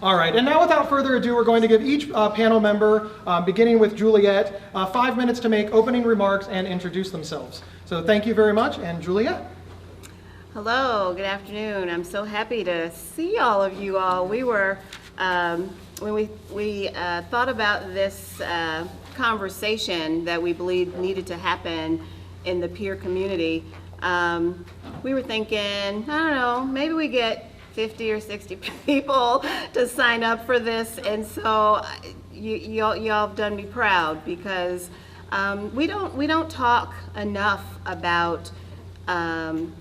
All right, and now without further ado, we're going to give each panel member, beginning with Juliet, 5 minutes to make opening remarks and introduce themselves. So thank you very much, and Juliet. Hello, good afternoon. I'm so happy to see all of you all. We were, when we thought about this conversation that we believed needed to happen in the peer community, we were thinking, I don't know, maybe we get 50 or 60 people to sign up for this, and so y'all have done me proud, because we don't talk enough about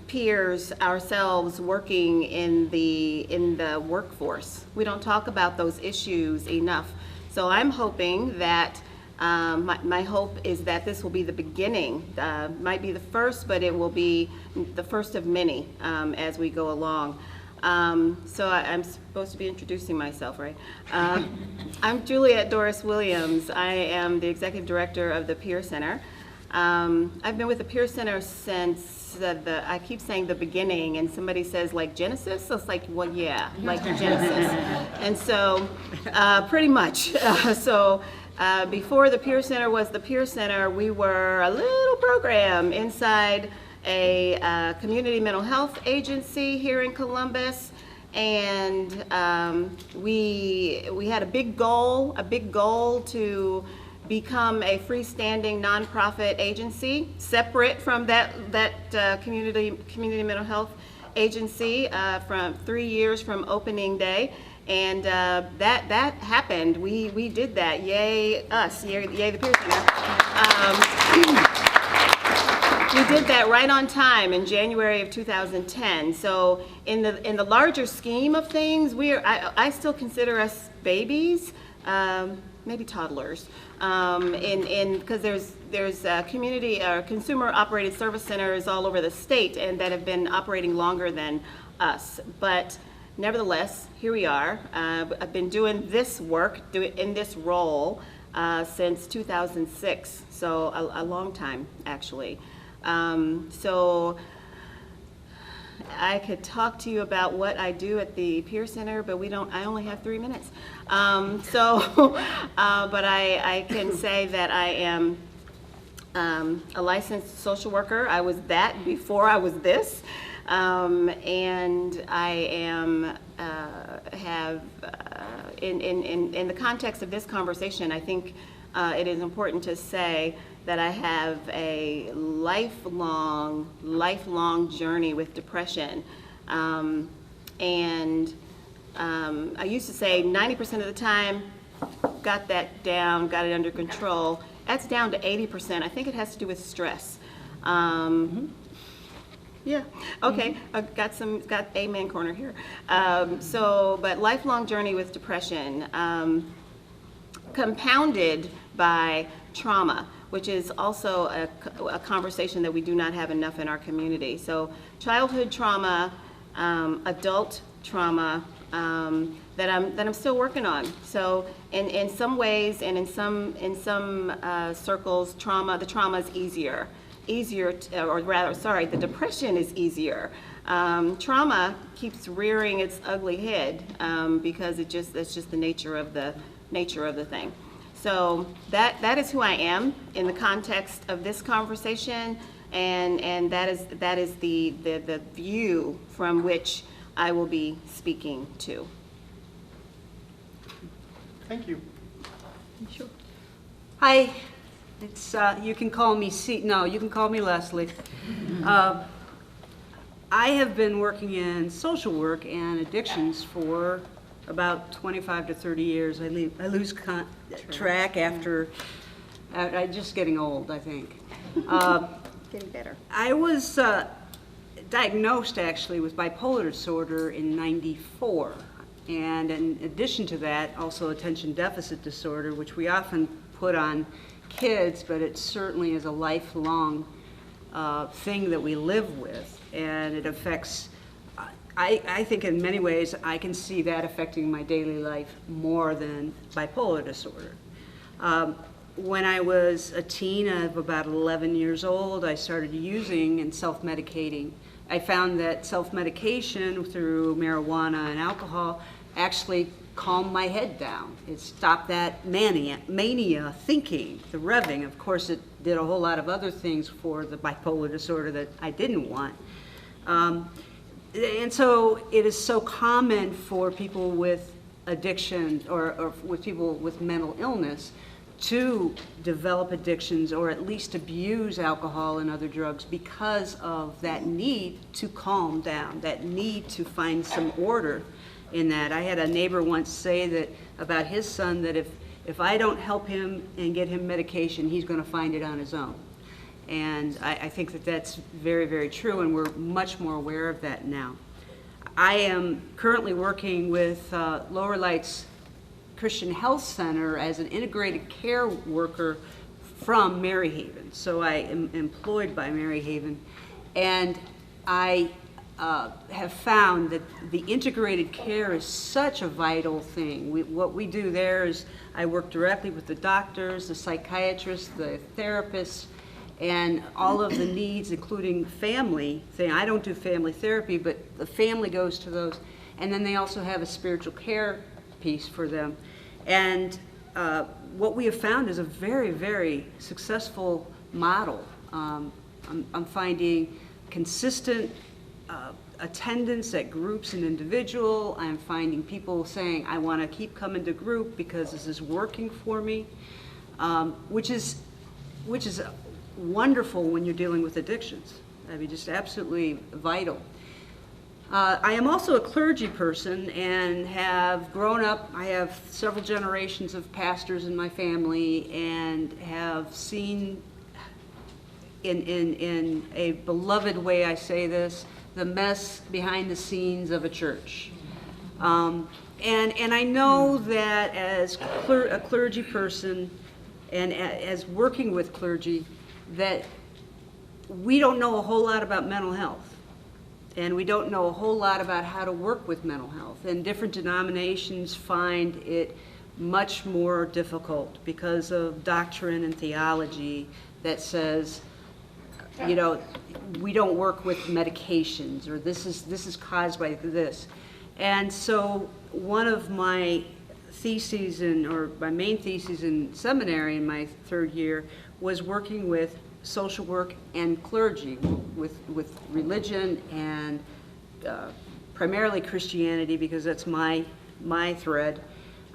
peers ourselves working in the workforce. We don't talk about those issues enough. So I'm hoping that my hope is that this will be the beginning. Might be the first, but it will be the first of many as we go along. So I'm supposed to be introducing myself, right? I'm Juliet Dorris-Williams. I am the executive director of the P.E.E.R Center. I've been with the P.E.E.R Center since I keep saying the beginning, and somebody says like Genesis, so it's like, well, yeah, like Genesis. And so pretty much. Before the P.E.E.R Center was the P.E.E.R Center, we were a little program inside a community mental health agency here in Columbus, and we had a big goal to become a freestanding nonprofit agency, separate from that community mental health agency, from 3 years from opening day. And that happened. We did that. Yay us! Yay the P.E.E.R Center. We did that right on time in January of 2010. So in the larger scheme of things, I still consider us babies, maybe toddlers, because there's community or consumer operated service centers all over the state and that have been operating longer than us. But nevertheless, here we are. I've been doing this work, in this role, since 2006, so a long time, actually. So I could talk to you about what I do at the P.E.E.R Center, but I only have 3 minutes. But I can say that I am a licensed social worker. I was that before I was this. And I am, in the context of this conversation, I think it is important to say that I have a lifelong journey with depression. I used to say 90% of the time, got that down, got it under control. That's down to 80%. I think it has to do with stress. Yeah, okay, I've got amen corner here. But lifelong journey with depression, compounded by trauma, which is also a conversation that we do not have enough in our community. So childhood trauma, adult trauma, that I'm still working on. So in some ways and in some circles, the trauma is easier, the depression is easier. Trauma keeps rearing its ugly head because that's just the nature of the thing. So that is who I am in the context of this conversation, and that is the view from which I will be speaking to. Thank you. Sure. Hi, it's you can call me you can call me Leslie. I have been working in social work and addictions for about 25 to 30 years. I lose track after I'm just getting old, I think. Getting better. I was diagnosed actually with bipolar disorder in '94, and in addition to that, also attention deficit disorder, which we often put on kids, but it certainly is a lifelong thing that we live with, and it affects. I think in many ways I can see that affecting my daily life more than bipolar disorder. When I was a teen of about 11 years old, I started using and self-medicating. I found that self-medication through marijuana and alcohol actually calmed my head down. It stopped that mania thinking, the revving. Of course, it did a whole lot of other things for the bipolar disorder that I didn't want. And so it is so common for people with addiction or with people with mental illness to develop addictions or at least abuse alcohol and other drugs because of that need to calm down, that need to find some order in that. I had a neighbor once say that about his son, that if I don't help him and get him medication, he's going to find it on his own. And I think that that's very, very true, and we're much more aware of that now. I am currently working with Lower Lights Christian Health Center as an integrated care worker from Maryhaven. So I am employed by Maryhaven, and I have found that the integrated care is such a vital thing. What we do there is I work directly with the doctors, the psychiatrists, the therapists, and all of the needs, including family thing. I don't do family therapy, but the family goes to those. And then they also have a spiritual care piece for them. And what we have found is a very, very successful model. I'm finding consistent attendance at groups and individual. I'm finding people saying, I want to keep coming to group because this is working for me, which is wonderful when you're dealing with addictions. I mean, just absolutely vital. I am also a clergy person and have grown up. I have several generations of pastors in my family and have seen in a beloved way, I say this, the mess behind the scenes of a church. And I know that as a clergy person and as working with clergy, that we don't know a whole lot about mental health, and we don't know a whole lot about how to work with mental health, and different denominations find it much more difficult because of doctrine and theology that says, you know, we don't work with medications, or this is caused by this. And so one of my theses or my main theses in seminary in my third year was working with social work and clergy, with religion and primarily Christianity, because that's my thread,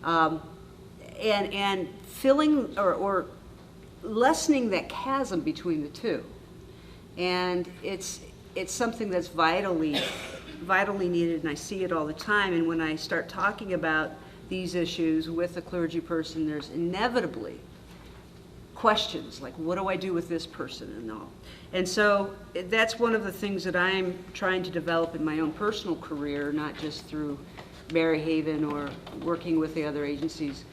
and filling or lessening that chasm between the two. And it's something that's vitally needed, and I see it all the time. And when I start talking about these issues with a clergy person, there's inevitably questions like, what do I do with this person and all? And so that's one of the things that I'm trying to develop in my own personal career, not just through Maryhaven or working with the other agencies,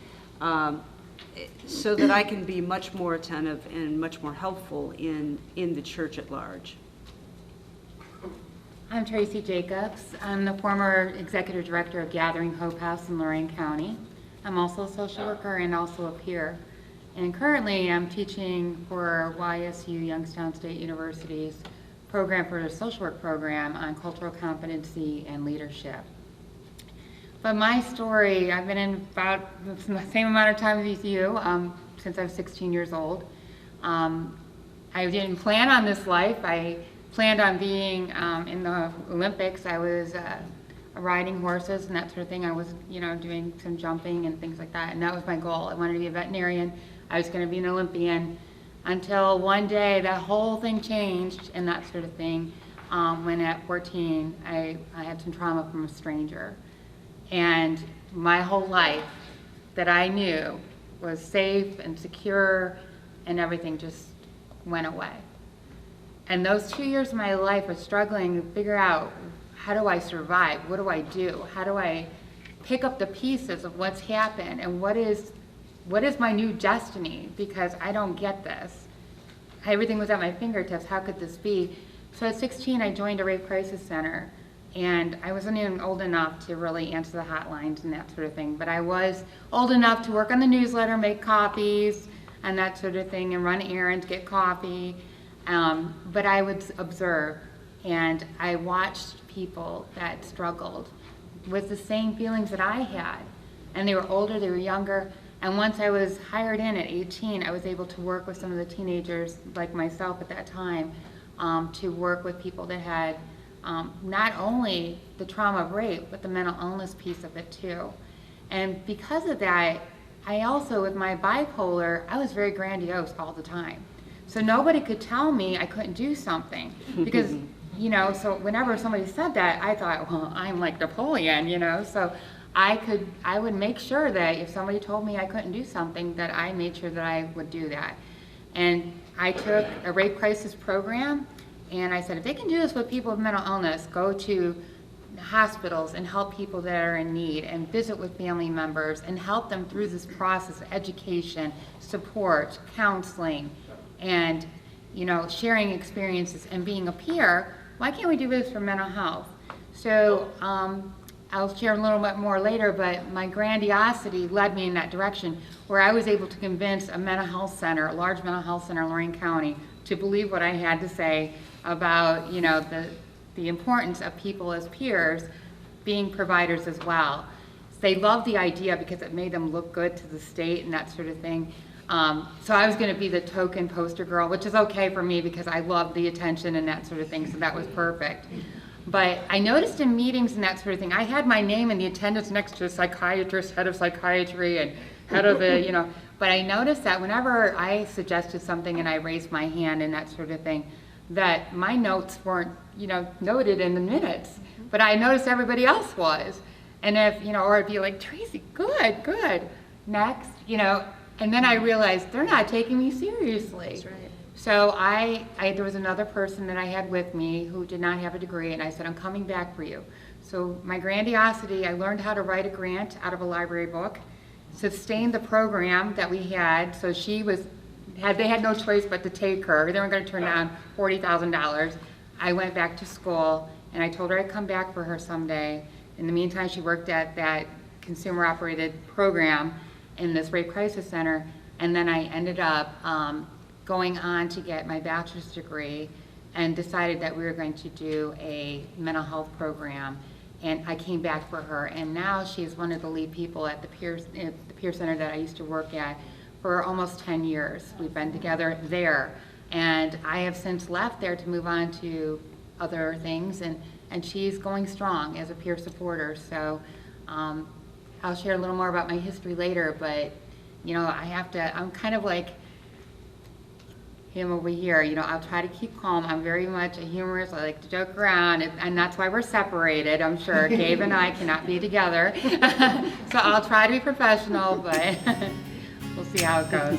so that I can be much more attentive and much more helpful in the church at large. I'm Traci Jacobs. I'm the former executive director of Gathering Hope House in Lorain County. I'm also a social worker and also a peer. And currently I'm teaching for YSU, Youngstown State University's program for the social work program on cultural competency and leadership. But my story, I've been in about the same amount of time as you, since I was 16 years old. I didn't plan on this life. I planned on being in the Olympics. I was riding horses and that sort of thing. I was, doing some jumping and things like that, and that was my goal. I wanted to be a veterinarian. I was going to be an Olympian, until one day that whole thing changed and that sort of thing, when at 14 I had some trauma from a stranger. And my whole life that I knew was safe and secure and everything just went away. And those 2 years of my life was struggling to figure out, how do I survive? What do I do? How do I pick up the pieces of what's happened, and what is my new destiny? Because I don't get this. Everything was at my fingertips. How could this be? So at 16, I joined a rape crisis center, and I wasn't even old enough to really answer the hotlines and that sort of thing, but I was old enough to work on the newsletter, make copies, and that sort of thing, and run errands, get coffee. But I would observe, and I watched people that struggled with the same feelings that I had. And they were older, they were younger. And once I was hired in at 18, I was able to work with some of the teenagers, like myself at that time, to work with people that had not only the trauma of rape, but the mental illness piece of it too. And because of that, I also, with my bipolar, I was very grandiose all the time. So nobody could tell me I couldn't do something because, you know, so whenever somebody said that, I thought, well, I'm like Napoleon, you know, so I would make sure that if somebody told me I couldn't do something, that I made sure that I would do that. And I took a rape crisis program, and I said, if they can do this with people with mental illness, go to hospitals and help people that are in need and visit with family members and help them through this process of education, support, counseling, and, you know, sharing experiences and being a peer. Why can't we do this for mental health? So I'll share a little bit more later, but my grandiosity led me in that direction where I was able to convince a mental health center, a large mental health center in Lorraine County, to believe what I had to say about, you know, the importance of people as peers being providers as well. They loved the idea because it made them look good to the state and that sort of thing. So I was going to be the token poster girl, which is okay for me because I love the attention and that sort of thing, so that was perfect. But I noticed in meetings and that sort of thing, I had my name in the attendance next to a psychiatrist, head of psychiatry, and head of the, you know, but I noticed that whenever I suggested something and I raised my hand and that sort of thing, that my notes weren't, you know, noted in the minutes, but I noticed everybody else was. And if, you know, or it'd be like, Traci, good, good, next, you know, and then I realized they're not taking me seriously. That's right. So there was another person that I had with me who did not have a degree, and I said, I'm coming back for you. So my grandiosity, I learned how to write a grant out of a library book, sustained the program that we had, so they had no choice but to take her. They weren't going to turn down $40,000. I went back to school, and I told her I'd come back for her someday. In the meantime, she worked at that consumer-operated program in this rape crisis center, and then I ended up going on to get my bachelor's degree and decided that we were going to do a mental health program. And I came back for her, and now she's one of the lead people at the P.E.E.R center that I used to work at for almost 10 years. We've been together there, and I have since left there to move on to other things, and she's going strong as a peer supporter. So I'll share a little more about my history later, but you know, I'm kind of like him over here, you know, I'll try to keep calm. I'm very much a humorist. I like to joke around, and that's why we're separated, I'm sure. Gabe and I cannot be together. So I'll try to be professional, but we'll see how it goes.